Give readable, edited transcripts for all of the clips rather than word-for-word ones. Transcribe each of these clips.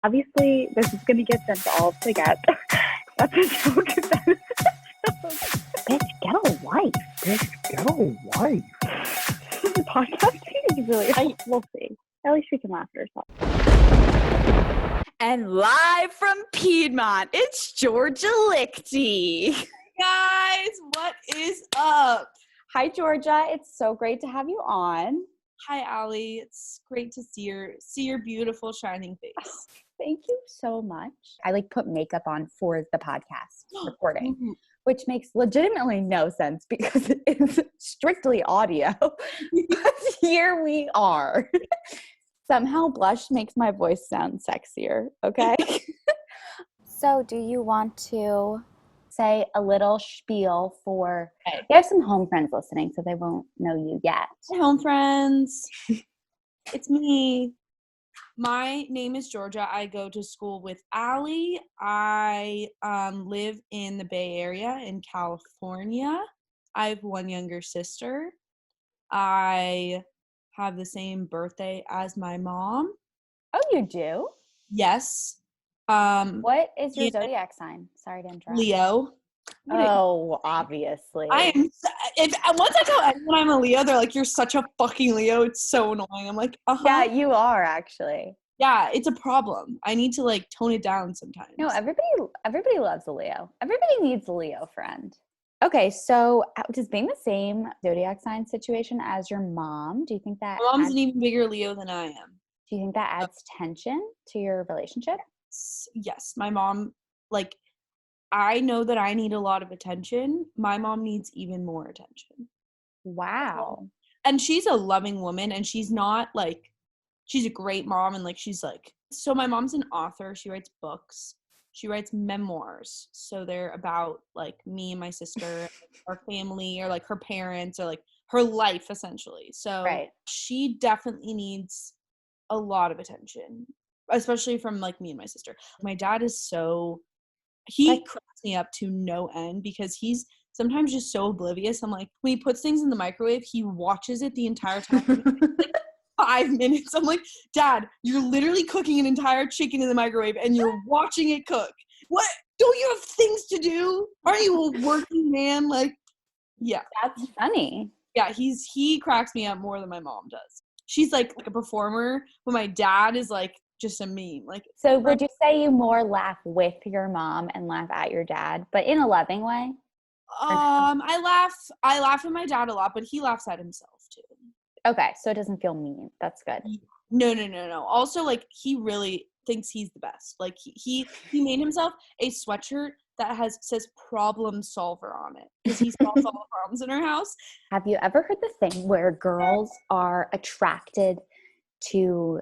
Obviously, this is going to get sent all together. That's a joke. Bitch, get a life. Get a wife. The podcasting is really, we'll see. At least we can laugh at ourselves. And live from Piedmont, it's Georgia Lichty. Guys, what is up? Hi, Georgia. It's so great to have you on. Hi, Allie. It's great to see your beautiful shining face. Thank you so much. I put makeup on for the podcast recording, which makes legitimately no sense because it's strictly audio. But here we are. Somehow blush makes my voice sound sexier, okay? So do you want to say a little spiel for, you have some home friends listening, so they won't know you yet. Hi, home friends. It's me. My name is Georgia. I go to school with Allie. I live in the Bay Area in California. I have one younger sister. I have the same birthday as my mom. Oh, you do? Yes. What is your yeah. zodiac sign? Sorry to interrupt. Leo. Oh, obviously. I am. Once I tell anyone I'm a Leo, they're like, "You're such a fucking Leo." It's so annoying. I'm like, Yeah, you are actually. Yeah, it's a problem. I need to tone it down sometimes. No, everybody loves a Leo. Everybody needs a Leo friend. Okay, so does being the same zodiac sign situation as your mom, do you think that My mom's an even bigger Leo than I am. Do you think that adds tension to your relationship? Yes, my mom, I know that I need a lot of attention. My mom needs even more attention. Wow. And she's a loving woman, and she's not she's a great mom, and so my mom's an author. She writes books. She writes memoirs. So they're about me and my sister, our family, or her parents, or her life essentially. So She definitely needs a lot of attention, especially from me and my sister. My dad is he cracks me up to no end because he's sometimes just so oblivious. I'm when he puts things in the microwave, he watches it the entire time. 5 minutes. I'm like, Dad, you're literally cooking an entire chicken in the microwave and you're watching it cook. What? Don't you have things to do? Aren't you a working man? Yeah. That's funny. Yeah, he cracks me up more than my mom does. She's like a performer, but my dad is just a meme. So would you say you more laugh with your mom and laugh at your dad, but in a loving way? I laugh at my dad a lot, but he laughs at himself too. Okay, so it doesn't feel mean. That's good. No. Also, he really thinks he's the best. He made himself a sweatshirt that says problem solver on it because he solves all the problems in our house. Have you ever heard the thing where girls are attracted to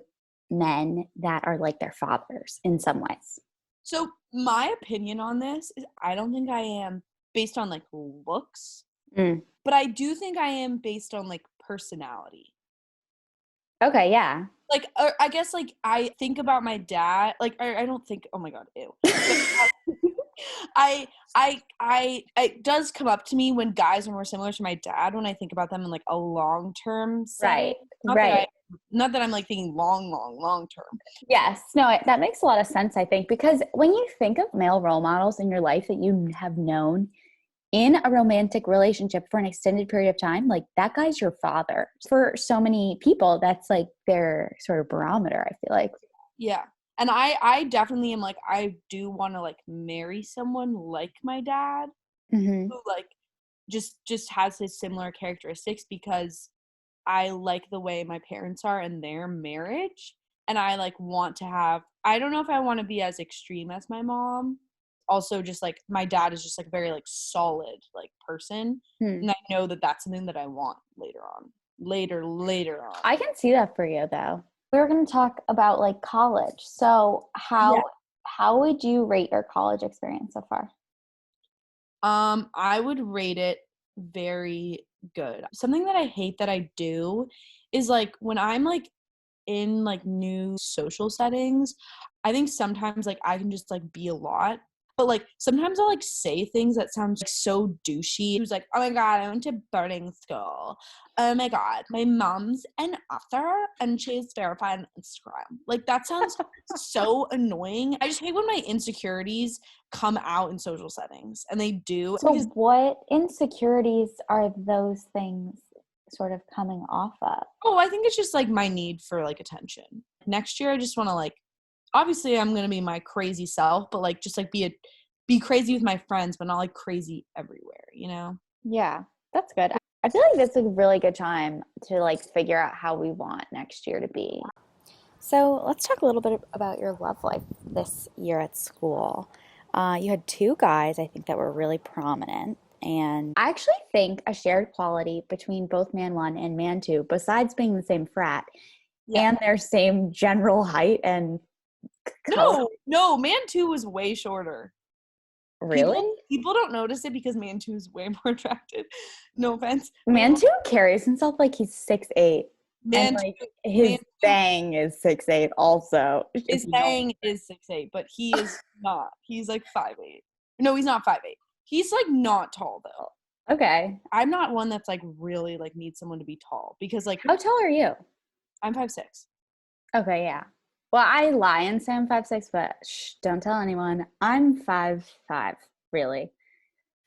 men that are like their fathers in some ways? So my opinion on this is I don't think I am based on looks, but I do think I am based on personality. Okay, yeah. I guess I think about my dad. I don't think. Oh my god, ew. It does come up to me when guys are more similar to my dad when I think about them in a long term setting. Not that I'm thinking long term. Yes, no, that makes a lot of sense. I think because when you think of male role models in your life that you have known in a romantic relationship for an extended period of time, that guy's your father. For so many people, that's their sort of barometer, I feel like. Yeah. And I definitely am I do want to marry someone like my dad, who just has his similar characteristics because I like the way my parents are in their marriage. And I want to have, I don't know if I want to be as extreme as my mom. Also just my dad is just very solid person, and I know that that's something that I want later on. I can see that for you though. We were going to talk about college. So how would you rate your college experience so far? I would rate it very good. Something that I hate that I do is when I'm in new social settings, I think sometimes I can just be a lot. But like sometimes I'll like say things that sound like so douchey. He was like, oh my god, I went to boarding school. Oh my god, my mom's an author and she's verified on Instagram. Like that sounds so annoying. I just hate when my insecurities come out in social settings, and they do. So what insecurities are those things sort of coming off of? Oh, I think it's just like my need for like attention. Next year I just want to like, obviously I'm going to be my crazy self, but like just like be crazy with my friends, but not like crazy everywhere, you know? Yeah, that's good. I feel like that's a really good time to like figure out how we want next year to be. So let's talk a little bit about your love life this year at school. You had 2 guys, I think, that were really prominent. And I actually think a shared quality between both man 1 and man 2, besides being the same frat and their same general height and color. No, man 2 was way shorter. Really? People don't notice it because man 2 is way more attractive. No offense. Man 2 carries himself like he's 6'8". Man and like 2, his thing is 6'8" also. His thing is 6'8", but he is not. He's like 5'8". No, he's not 5'8". He's like not tall though. Okay. I'm not one that's like really like needs someone to be tall because like How tall are you? I'm 5'6". Okay, yeah. Well, I lie and say I'm 5'6", but don't tell anyone. I'm 5'5", really.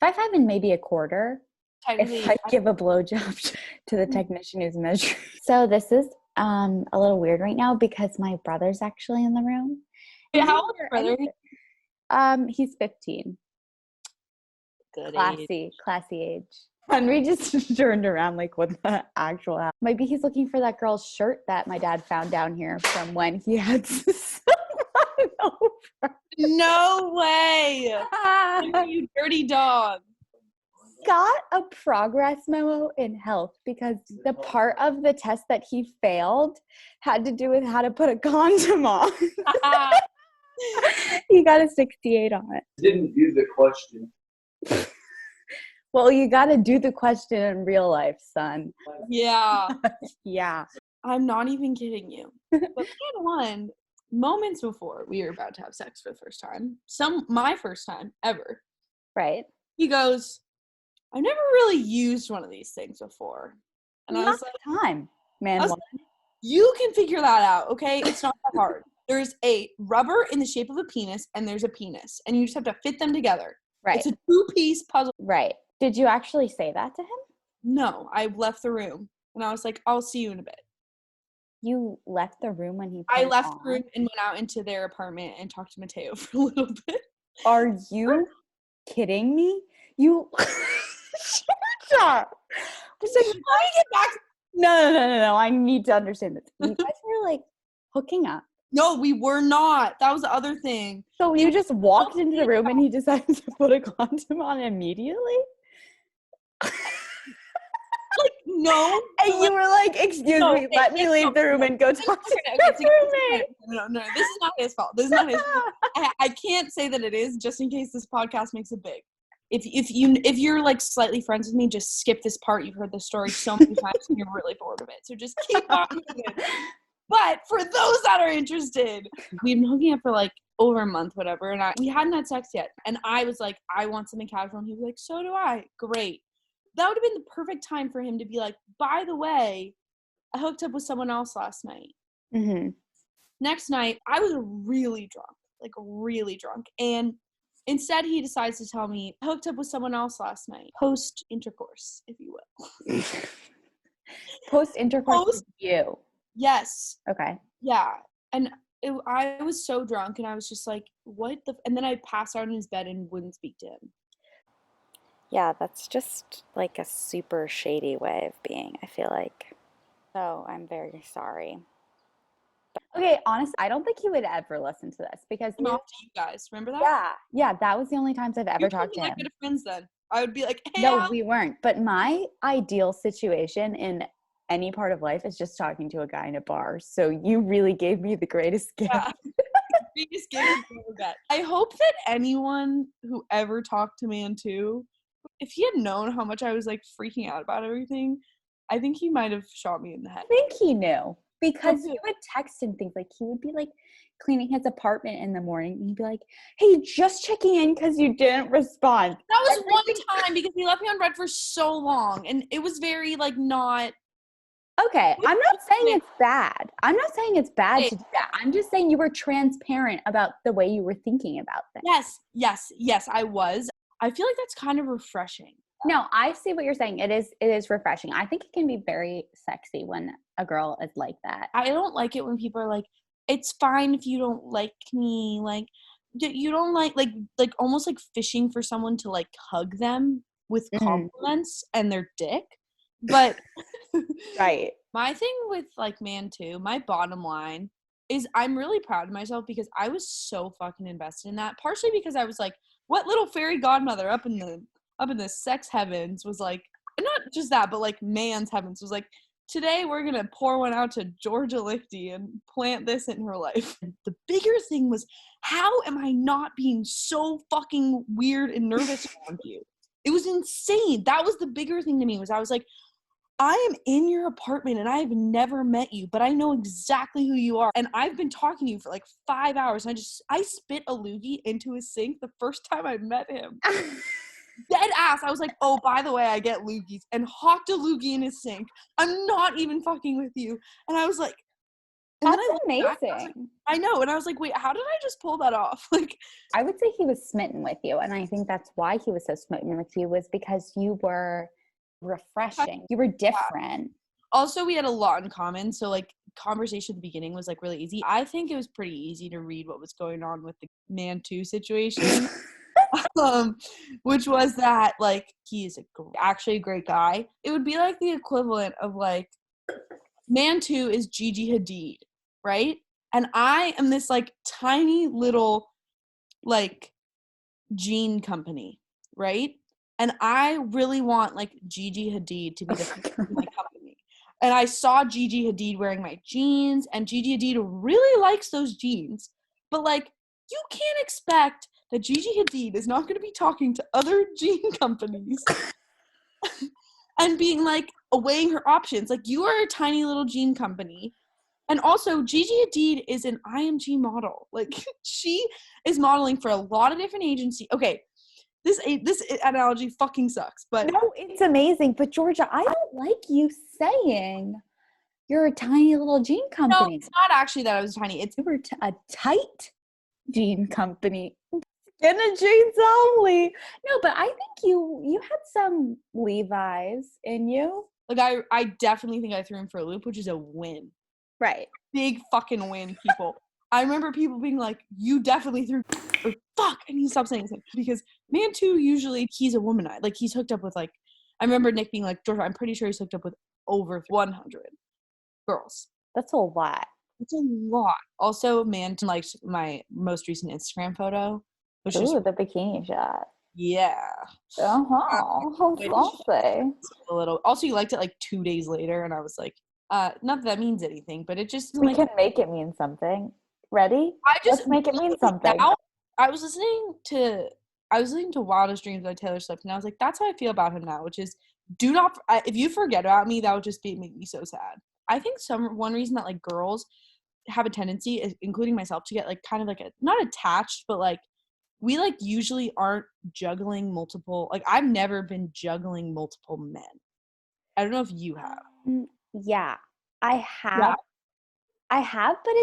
5'5" and maybe a quarter. If I give a blowjob to the technician who's measuring. So this is a little weird right now because my brother's actually in the room. Wait, how old is your brother? He's 15. Good Classy age. Henry just turned around like, what the actual hell? Maybe he's looking for that girl's shirt that my dad found down here from when he had someone over. No way! You dirty dog. Got a progress memo in health because the part of the test that he failed had to do with how to put a condom on. He got a 68 on it. Didn't do the question. Well, you got to do the question in real life, son. Yeah. Yeah. I'm not even kidding you. But man 1, moments before we were about to have sex for the first time, my first time ever. Right. He goes, I've never really used one of these things before. And I was like, time, man. You can figure that out, okay? It's not that hard. There's a rubber in the shape of a penis, and there's a penis, and you just have to fit them together. Right. It's a 2-piece puzzle. Right. Did you actually say that to him? No, I left the room, and I was like, I'll see you in a bit. You left the room when he I left the room and went out into their apartment and talked to Mateo for a little bit. Are you kidding me? You shut up. Let me get back. No. I need to understand this. You guys were like hooking up. No, we were not. That was the other thing. So you just walked into the room and he decided to put a condom on immediately? Like, no. And you were like, excuse me, let me leave the room and go talk to my roommate. No, this is not his fault. This is not his fault. I can't say that it is, just in case this podcast makes it big. If you're like slightly friends with me, just skip this part. You've heard the story so many times and you're really bored of it. So just keep on moving. But for those that are interested, we've been hooking up for like over a month, whatever, and we hadn't had sex yet. And I was like, I want something casual. And he was like, so do I. Great. That would have been the perfect time for him to be like, by the way, I hooked up with someone else last night. Mm-hmm. Next night, I was really drunk. And instead, he decides to tell me, I hooked up with someone else last night. Post-intercourse, if you will. Post-intercourse with you? Yes. Okay. Yeah. And I was so drunk, and I was just like, what the... And then I passed out in his bed and wouldn't speak to him. Yeah, that's just like a super shady way of being, I feel like. So I'm very sorry. Okay, honestly, I don't think he would ever listen to this because I'm off to you guys. Remember that? Yeah, that was the only times I've ever talked to him. Good friends then. I would be like, hey, no, we weren't. But my ideal situation in any part of life is just talking to a guy in a bar. So you really gave me the greatest gift. Yeah. You just gave me that. I hope that anyone who ever talked to Man 2, if he had known how much I was like freaking out about everything, I think he might have shot me in the head. I think he knew because he would text and things like he would be like, cleaning his apartment in the morning and you'd be like, hey, just checking in because you didn't respond. That was one time because he left me on red for so long, and it was very like not. Okay, I'm not saying it's bad. I'm not saying it's bad to do that. I'm just saying you were transparent about the way you were thinking about things. Yes, I was. I feel like that's kind of refreshing. No, I see what you're saying. It is refreshing. I think it can be very sexy when a girl is like that. I don't like it when people are like, it's fine if you don't like me. Like, you don't like almost like fishing for someone to like hug them with compliments and their dick. But right. My thing with like Man Too, my bottom line is I'm really proud of myself because I was so fucking invested in that. Partially because I was like, what little fairy godmother up in the sex heavens was like, not just that, but like man's heavens was like, today we're gonna pour one out to Georgia Lichty and plant this in her life. The bigger thing was, how am I not being so fucking weird and nervous around you? It was insane. That was the bigger thing to me, was I was like, I am in your apartment and I have never met you, but I know exactly who you are. And I've been talking to you for like 5 hours. And I spit a loogie into his sink the first time I met him. Dead ass. I was like, oh, by the way, I get loogies, and hawked a loogie in his sink. I'm not even fucking with you. And I was like, that's amazing. I know. And I was like, wait, how did I just pull that off? Like, I would say he was smitten with you. And I think that's why he was so smitten with you, was because you were refreshing. You were different. Also, we had a lot in common. So like conversation at the beginning was like really easy. I think it was pretty easy to read what was going on with the Man Too situation. Which was that like he is actually a great guy. It would be like the equivalent of like Man Too is Gigi Hadid, right? And I am this like tiny little like jean company, right? And I really want like Gigi Hadid to be the face of my company. And I saw Gigi Hadid wearing my jeans, and Gigi Hadid really likes those jeans. But like, you can't expect that Gigi Hadid is not going to be talking to other jean companies and being like weighing her options. Like, you are a tiny little jean company. And also, Gigi Hadid is an IMG model. Like, she is modeling for a lot of different agencies. Okay, this analogy fucking sucks, but no, it's amazing. But Georgia, I don't like you saying you're a tiny little jean company. No, it's not actually that I was tiny. It's you were a tight jean company. Skin and jeans only. No, but I think you had some Levi's in you. Like, I definitely think I threw him for a loop, which is a win. Right. Big fucking win, people. I remember people being like, you definitely threw, or fuck, I need to stop saying this. Because Man Too, usually, he's a womanizer. Like, he's hooked up with, like, I remember Nick being like, Georgia, I'm pretty sure he's hooked up with over 100 girls. That's a lot. It's a lot. Also, Man Too liked my most recent Instagram photo. Which Ooh, is, the bikini shot. Yeah. How saucy. A little. Also, you liked it like 2 days later, and I was like, not that that means anything, but it just We like, can make it mean something. Ready? Let's make it mean something. Now, I was listening to Wildest Dreams by Taylor Swift, and I was like, that's how I feel about him now, which is, do not, if you forget about me, that would just make me so sad. I think one reason that like girls have a tendency, including myself, to get like kind of like not attached, but like we like usually aren't juggling multiple, like I've never been juggling multiple men. I don't know if you have. Yeah, I have. Yeah. I have, but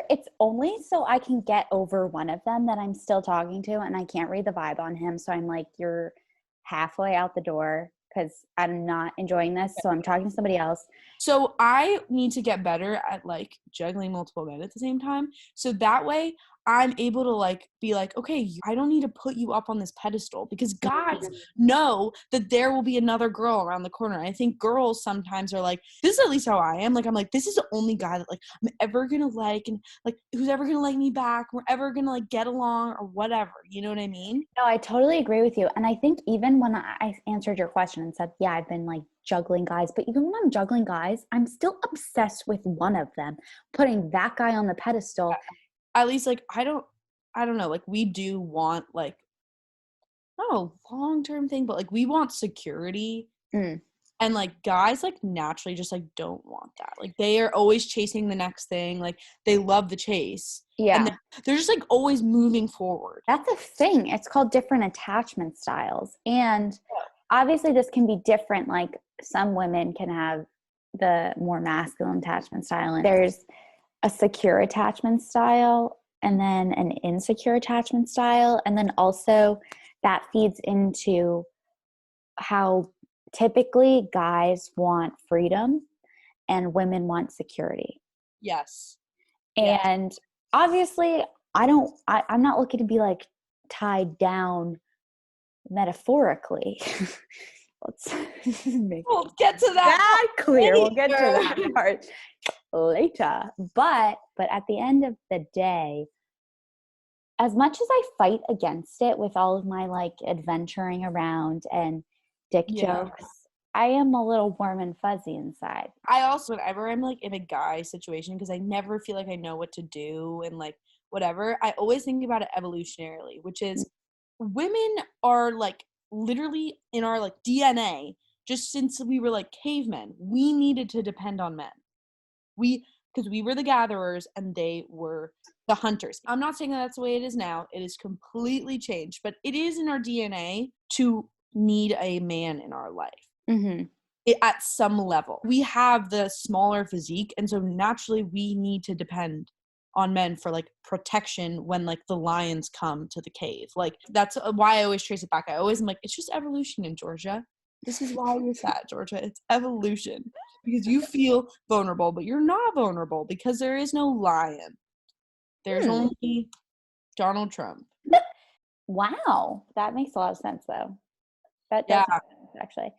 it's only so I can get over one of them that I'm still talking to, and I can't read the vibe on him. So I'm like, you're halfway out the door because I'm not enjoying this. So I'm talking to somebody else. So I need to get better at like juggling multiple men at the same time. So that way I'm able to like be like, okay, I don't need to put you up on this pedestal, because guys know that there will be another girl around the corner. I think girls sometimes are like, this is at least how I am. Like, I'm like, this is the only guy that like I'm ever going to like, and like who's ever going to like me back. We're ever going to like get along or whatever. You know what I mean? No, I totally agree with you. And I think even when I answered your question and said, yeah, I've been like juggling guys, but even when I'm juggling guys, I'm still obsessed with one of them, putting that guy on the pedestal. At least like I don't know, like we do want like not a long-term thing, but like we want security. And like guys like naturally just like don't want that. Like they are always chasing the next thing. Like they love the chase. Yeah. And they're just like always moving forward. That's a thing. It's called different attachment styles. And obviously this can be different. Like some women can have the more masculine attachment style. And there's a secure attachment style and then an insecure attachment style. And then also that feeds into how typically guys want freedom and women want security. Yes. And obviously I'm not looking to be like tied down metaphorically. Let's we'll get to that clear. We'll get to that part later. But at the end of the day, as much as I fight against it with all of my like adventuring around and dick jokes, I am a little warm and fuzzy inside. I also, whenever I'm like in a guy situation, because I never feel like I know what to do and like whatever, I always think about it evolutionarily, which is women are like literally in our like DNA, just since we were like cavemen, we needed to depend on men. Because we were the gatherers and they were the hunters. I'm not saying that that's the way it is now. It is completely changed, but it is in our DNA to need a man in our life. Mm-hmm. At some level. We have the smaller physique, and so naturally we need to depend on men for like protection when like the lions come to the cave. Like that's why I always trace it back. I always am like, it's just evolution in Georgia. This is why you're sad, Georgia. It's evolution. Because you feel vulnerable, but you're not vulnerable because there is no lion. There's only Donald Trump. Wow. That makes a lot of sense though. That does make sense, actually.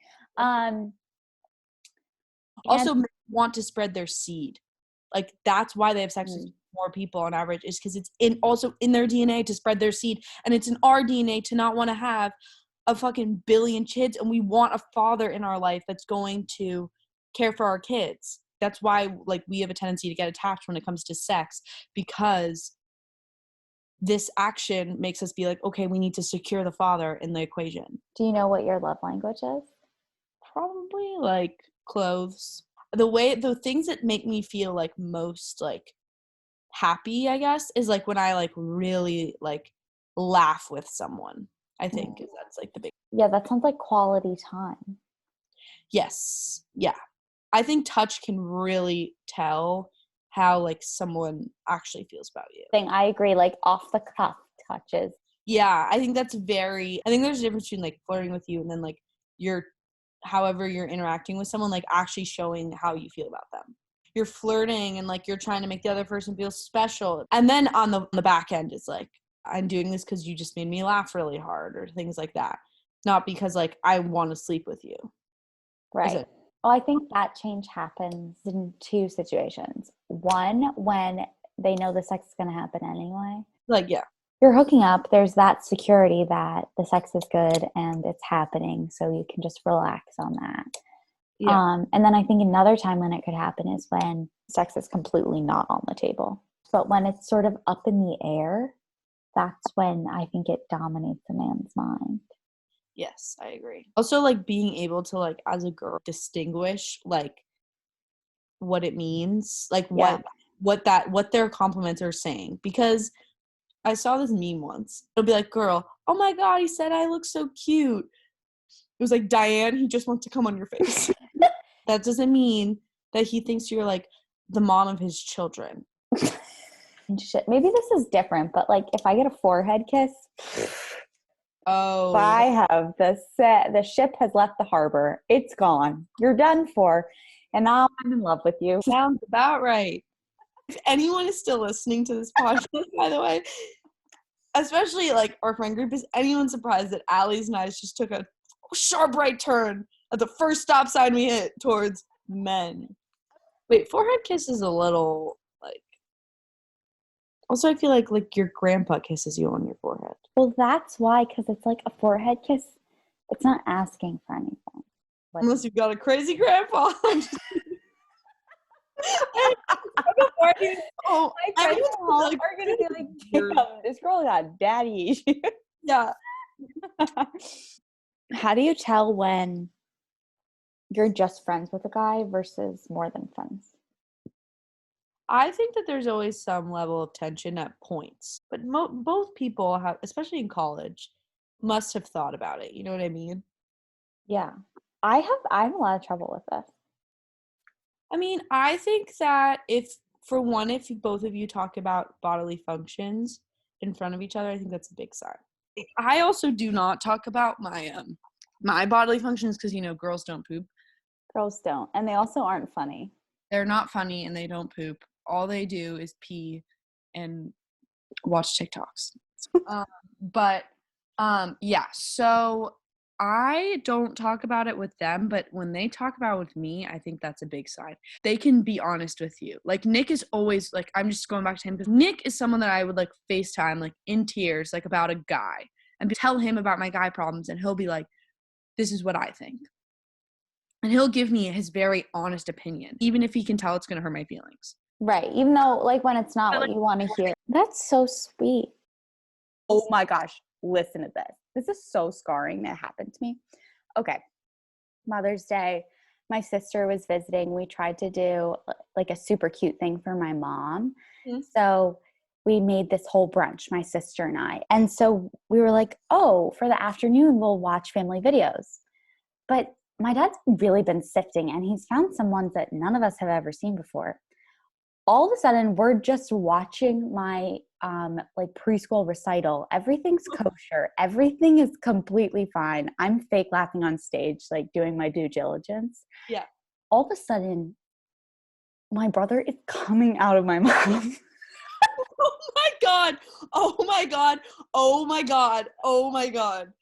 Also, men want to spread their seed. Like that's why they have sex with more people on average, is because it's also in their DNA to spread their seed, and it's in our DNA to not want to have a fucking billion kids, and we want a father in our life that's going to care for our kids. That's why like we have a tendency to get attached when it comes to sex, because this action makes us be like, okay, we need to secure the father in the equation. Do you know what your love language is? Probably like clothes. The things that make me feel like most like happy, I guess, is like when I like really like laugh with someone. I think that's like the big. Yeah, that sounds like quality time. Yes. Yeah. I think touch can really tell how like someone actually feels about you. I agree, like off the cuff touches. Yeah, I think there's a difference between like flirting with you and then like however you're interacting with someone, like actually showing how you feel about them. You're flirting and like you're trying to make the other person feel special. And then on the back end is like, I'm doing this because you just made me laugh really hard or things like that. Not because like I want to sleep with you. Right. Well, I think that change happens in two situations. One, when they know the sex is going to happen anyway. Like, yeah. You're hooking up. There's that security that the sex is good and it's happening. So you can just relax on that. Yeah. And then I think another time when it could happen is when sex is completely not on the table. But when it's sort of up in the air, that's when I think it dominates a man's mind. Yes, I agree. Also, like being able to like as a girl distinguish like what it means, like what their compliments are saying. Because I saw this meme once. It'll be like, girl, oh my God, he said I look so cute. It was like, Diane, he just wants to come on your face. That doesn't mean that he thinks you're like the mom of his children. Shit. Maybe this is different, but like if I get a forehead kiss, I have the ship has left the harbor. It's gone. You're done for. And now I'm in love with you. Sounds about right. If anyone is still listening to this podcast, by the way, especially like our friend group, is anyone surprised that Allie's and I just took a sharp right turn at the first stop sign we hit towards men? Wait, forehead kiss is a little like. Also, I feel like your grandpa kisses you on your forehead. Well, that's why, because it's like a forehead kiss. It's not asking for anything. Like, unless you've got a crazy grandpa. Oh, my friends at home are going to be like, damn, this girl got daddy issues. Yeah. How do you tell when you're just friends with a guy versus more than friends? I think that there's always some level of tension at points, but both people have, especially in college, must have thought about it. You know what I mean? Yeah. I have a lot of trouble with this. I mean, I think that if both of you talk about bodily functions in front of each other, I think that's a big sign. I also do not talk about my bodily functions because, girls don't poop. Girls don't. And they also aren't funny. They're not funny and they don't poop. All they do is pee and watch TikToks. Yeah, so I don't talk about it with them, but when they talk about it with me, I think that's a big sign. They can be honest with you. Like Nick is always like, I'm just going back to him because Nick is someone that I would like FaceTime like in tears, like about a guy and tell him about my guy problems. And he'll be like, this is what I think. And he'll give me his very honest opinion, even if he can tell it's going to hurt my feelings. Right. Even though like when it's not what you want to hear. That's so sweet. Oh my gosh. Listen to this. This is so scarring that happened to me. Okay. Mother's Day. My sister was visiting. We tried to do like a super cute thing for my mom. Mm-hmm. So we made this whole brunch, my sister and I. And so we were like, oh, for the afternoon, we'll watch family videos. But my dad's really been sifting and he's found some ones that none of us have ever seen before. All of a sudden, we're just watching my like preschool recital. Everything's kosher. Everything is completely fine. I'm fake laughing on stage, like doing my due diligence. Yeah. All of a sudden, my brother is coming out of my mouth. Oh my God. Oh my God. Oh my God. Oh my God.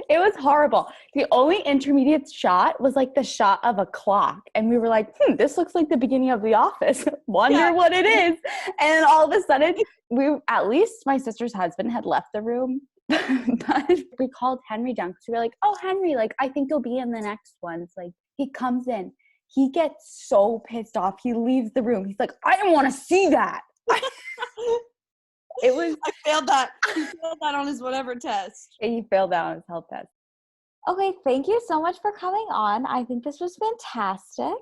It was horrible. The only intermediate shot was like the shot of a clock. And we were like, this looks like the beginning of The Office. Wonder what it is. And all of a sudden, at least my sister's husband had left the room. But we called Henry down because we were like, oh, Henry, like, I think you'll be in the next ones. Like, he comes in. He gets so pissed off. He leaves the room. He's like, I didn't want to see that. I failed that. He failed that on his whatever test. He failed that on his health test. Okay, thank you so much for coming on. I think this was fantastic.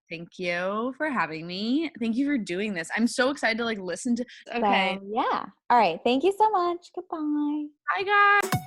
Thank you for having me. Thank you for doing this. I'm so excited to like listen to. Okay. So, yeah. All right. Thank you so much. Goodbye. Bye, guys.